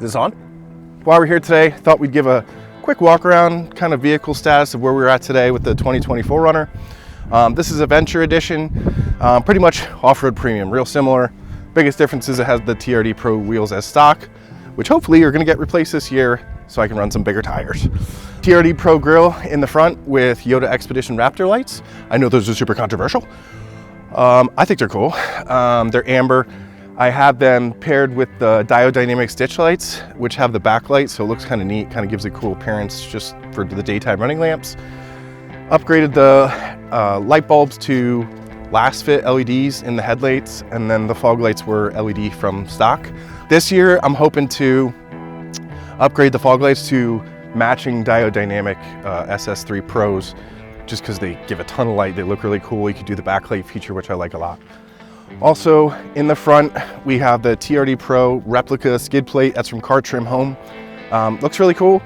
This is on. While we're here today, thought we'd give a quick walk around kind of vehicle status of where we're at today with the 2020 4Runner. This is a Venture Edition, pretty much off-road premium, real similar. Biggest difference is it has the TRD Pro wheels as stock, which hopefully are going to get replaced this year so I can run some bigger tires. TRD Pro grille in the front with Yoda Expedition Raptor lights. I know those are super controversial. I think they're cool. They're amber. I have them paired with the Diodynamic ditch lights, which have the backlight, so it looks kind of neat, kind of gives a cool appearance just for the daytime running lamps. Upgraded the light bulbs to last fit LEDs in the headlights, and then the fog lights were LED from stock. This year, I'm hoping to upgrade the fog lights to matching Diodynamic SS3 Pros, just because they give a ton of light. They look really cool. You could do the backlight feature, which I like a lot. Also in the front, we have the TRD Pro replica skid plate. That's from Car Trim Home. Looks really cool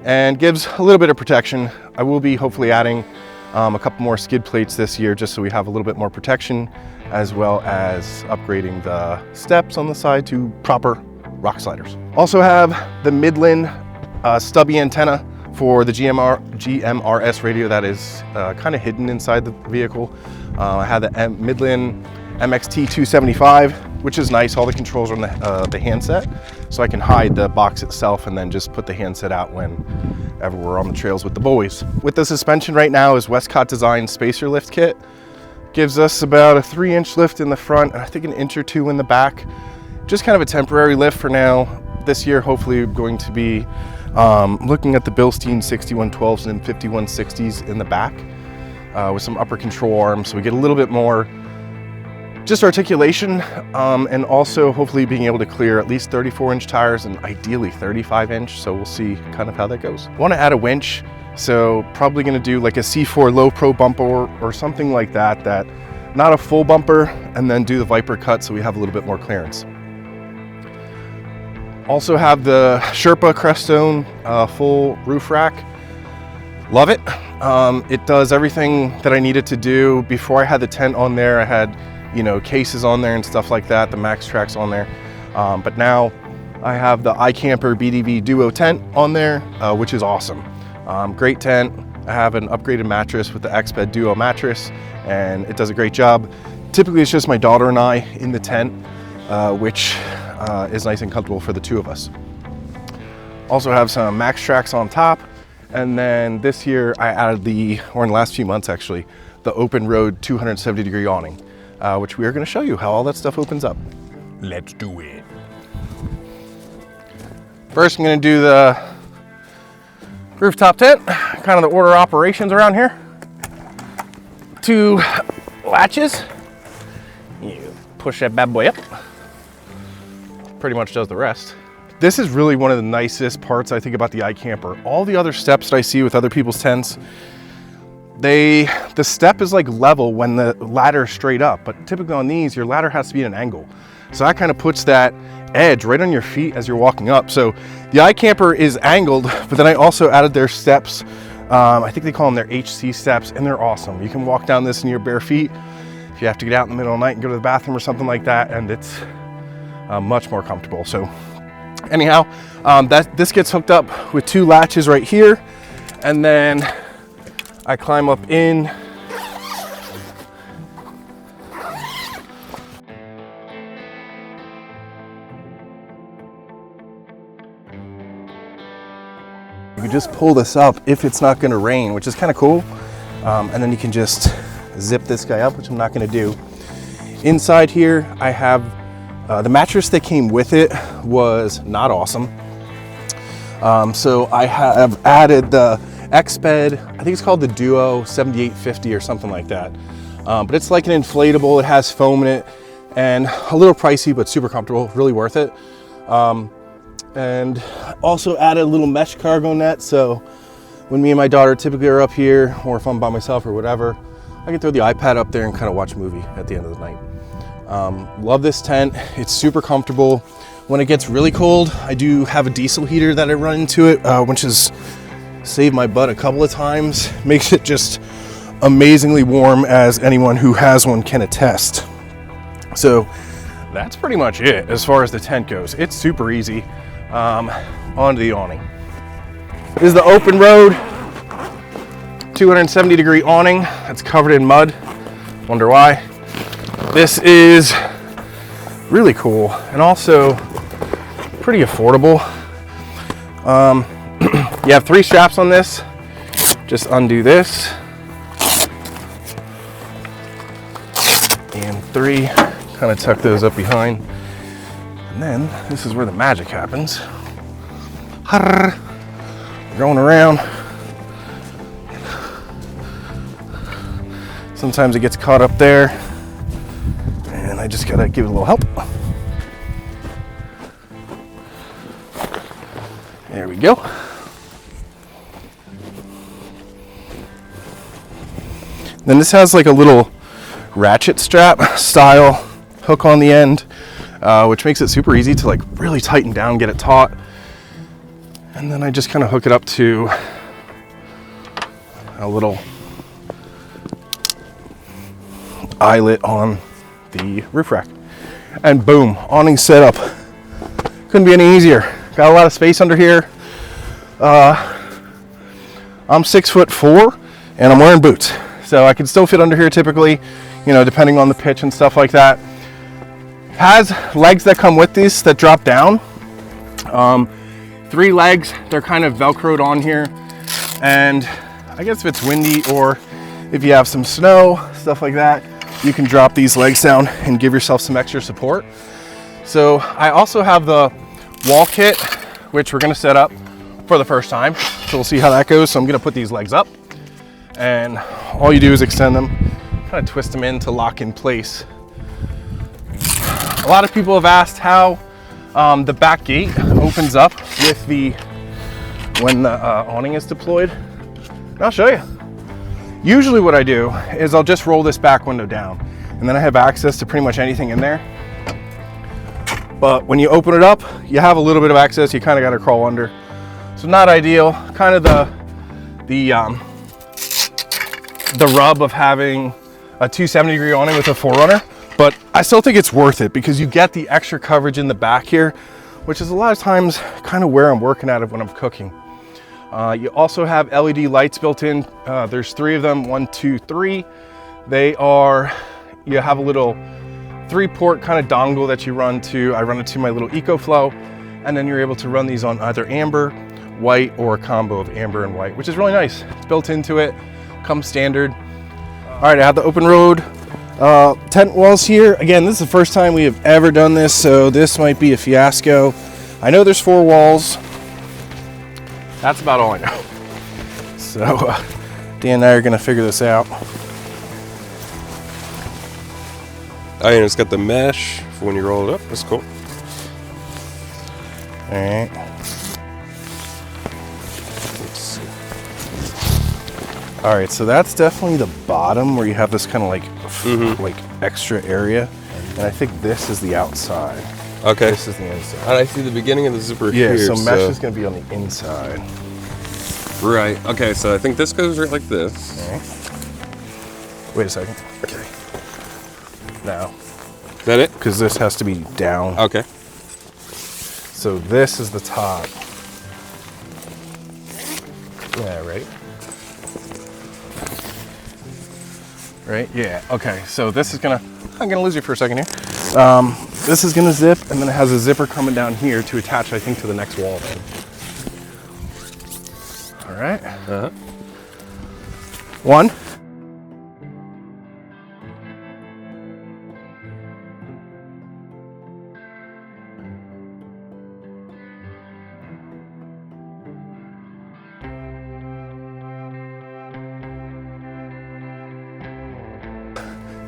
and gives a little bit of protection. I will be hopefully adding a couple more skid plates this year just so we have a little bit more protection, as well as upgrading the steps on the side to proper rock sliders. Also have the Midland stubby antenna for the GMRS radio that is kind of hidden inside the vehicle. I have the Midland MXT 275, which is nice. All the controls are on the handset, so I can hide the box itself and then just put the handset out whenever we're on the trails with the boys. With the suspension right now is Westcott Design Spacer Lift Kit. Gives us about a 3-inch lift in the front, and I think an inch or two in the back. Just kind of a temporary lift for now. This year, hopefully going to be looking at the Bilstein 6112s and 5160s in the back with some upper control arms, so we get a little bit more just articulation, and also hopefully being able to clear at least 34-inch tires and ideally 35-inch, so we'll see kind of how that goes. I want to add a winch, so probably going to do like a C4 low pro bumper or something like that, not a full bumper, and then do the Viper cut so we have a little bit more clearance. Also have the Sherpa Crestone full roof rack. Love it. It does everything that I needed to do. Before I had the tent on there, I had cases on there and stuff like that, the Max Tracks on there. But now I have the iCamper BDV Duo tent on there, which is awesome. Great tent. I have an upgraded mattress with the Xbed Duo mattress, and it does a great job. Typically it's just my daughter and I in the tent, which is nice and comfortable for the two of us. Also have some Max Tracks on top, and then this year I added or in the last few months actually, the Open Road 270-degree awning. Which we are going to show you how all that stuff opens up. Let's do it. First, I'm going to do the rooftop tent, kind of the order of operations around here. 2 latches. You push that bad boy up. Pretty much does the rest. This is really one of the nicest parts I think about the iCamper. All the other steps that I see with other people's tents, the step is like level when the ladder is straight up, but typically on these, your ladder has to be at an angle. So that kind of puts that edge right on your feet as you're walking up. So the iCamper is angled, but then I also added their steps. I think they call them their HC steps, and they're awesome. You can walk down this in your bare feet if you have to get out in the middle of the night and go to the bathroom or something like that, and it's much more comfortable. So anyhow, this gets hooked up with 2 latches right here, and then I climb up in. You can just pull this up if it's not going to rain, which is kind of cool. And then you can just zip this guy up, which I'm not going to do. Inside here, I have the mattress that came with it was not awesome. So I have added the Xbed, I think it's called the Duo 7850 or something like that. But it's like an inflatable, it has foam in it, and a little pricey, but super comfortable, really worth it. And also added a little mesh cargo net, so when me and my daughter typically are up here, or if I'm by myself or whatever, I can throw the iPad up there and kind of watch a movie at the end of the night. Love this tent, it's super comfortable. When it gets really cold, I do have a diesel heater that I run into it, which is saved my butt a couple of times. Makes it just amazingly warm, as anyone who has one can attest. So that's pretty much it as far as the tent goes. It's super easy. onto the awning. This is the open road 270-degree awning that's covered in mud. Wonder why. This is really cool and also pretty affordable. You have 3 straps on this. Just undo this. And 3, kind of tuck those up behind. And then this is where the magic happens. Going around. Sometimes it gets caught up there, and I just gotta give it a little help. There we go. Then this has like a little ratchet strap style hook on the end, which makes it super easy to like really tighten down, get it taut. And then I just kind of hook it up to a little eyelet on the roof rack. And boom, awning set up. Couldn't be any easier. Got a lot of space under here. I'm 6'4" and I'm wearing boots. So I can still fit under here typically, you know, depending on the pitch and stuff like that. Has legs that come with these that drop down. 3 legs, they're kind of Velcroed on here. And I guess if it's windy or if you have some snow, stuff like that, you can drop these legs down and give yourself some extra support. So I also have the wall kit, which we're gonna set up for the first time. So we'll see how that goes. So I'm gonna put these legs up and all you do is extend them, kind of twist them in to lock in place. A lot of people have asked how the back gate opens up with when the awning is deployed. And I'll show you. Usually what I do is I'll just roll this back window down and then I have access to pretty much anything in there. But when you open it up, you have a little bit of access. You kind of got to crawl under. So not ideal. Kind of the rub of having a 270-degree awning with a 4Runner. But I still think it's worth it because you get the extra coverage in the back here, which is a lot of times kind of where I'm working at it when I'm cooking. You also have LED lights built in. There's 3 of them, 1, 2, 3. You have a little 3-port kind of dongle that you run to. I run it to my little EcoFlow, and then you're able to run these on either amber, white, or a combo of amber and white, which is really nice. It's built into it, comes standard. All right, I have the open road tent walls here. Again, this is the first time we have ever done this, so this might be a fiasco. I know there's 4 walls. That's about all I know. So Dan and I are gonna figure this out. Oh, and it's got the mesh for when you roll it up. That's cool. All right. Let's see. All right, so that's definitely the bottom where you have this kind of like, like extra area. And I think this is the outside. Okay. This is the inside. And I see the beginning of the zipper Yeah, here. so mesh is gonna be on the inside. Right. Okay, so I think this goes right like this. All right. Wait a second. Okay. Now. Is that it? Because this has to be down. Okay. So this is the top. Yeah, right? Right? Yeah, okay. So this is gonna, I'm gonna lose you for a second here. This is gonna zip, and then it has a zipper coming down here to attach, I think, to the next wall then. All right. Uh-huh. 1.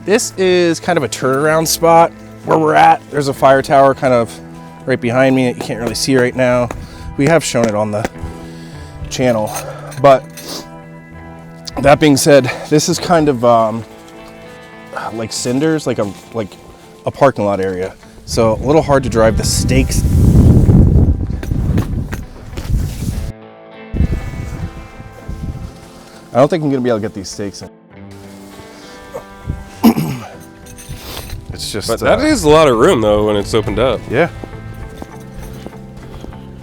This is kind of a turnaround spot where we're at. There's a fire tower kind of right behind me that you can't really see right now. We have shown it on the channel, but that being said, this is kind of like cinders, like a parking lot area. So a little hard to drive the stakes. I don't think I'm gonna be able to get these stakes in. It's just But that is a lot of room though when it's opened up. yeah.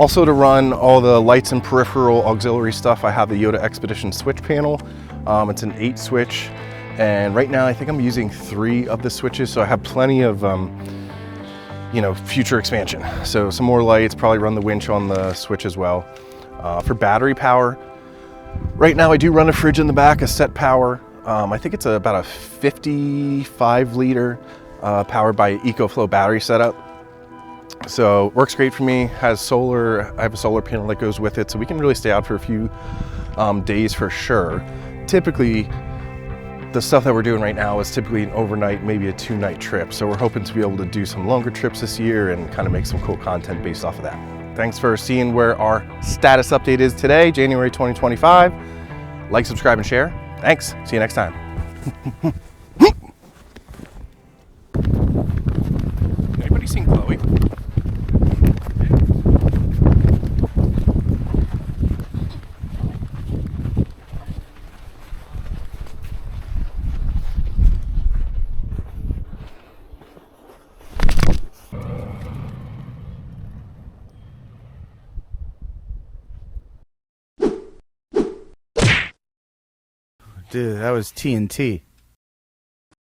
Also, to run all the lights and peripheral auxiliary stuff, I have the Yoda Expedition switch panel. It's an 8 switch, and right now I think I'm using 3 of the switches, so I have plenty of future expansion. So some more lights, probably run the winch on the switch as well. For battery power, right now I do run a fridge in the back, a set power. I think it's about a 55 liter powered by EcoFlow battery setup. So works great for me. Has solar. I have a solar panel that goes with it, so we can really stay out for a few days for sure. Typically, the stuff that we're doing right now is typically an overnight, maybe a 2-night trip. So we're hoping to be able to do some longer trips this year and kind of make some cool content based off of that. Thanks for seeing where our status update is today, January 2025. Like, subscribe, and share. Thanks. See you next time. Anybody seen Chloe? Dude, that was TNT.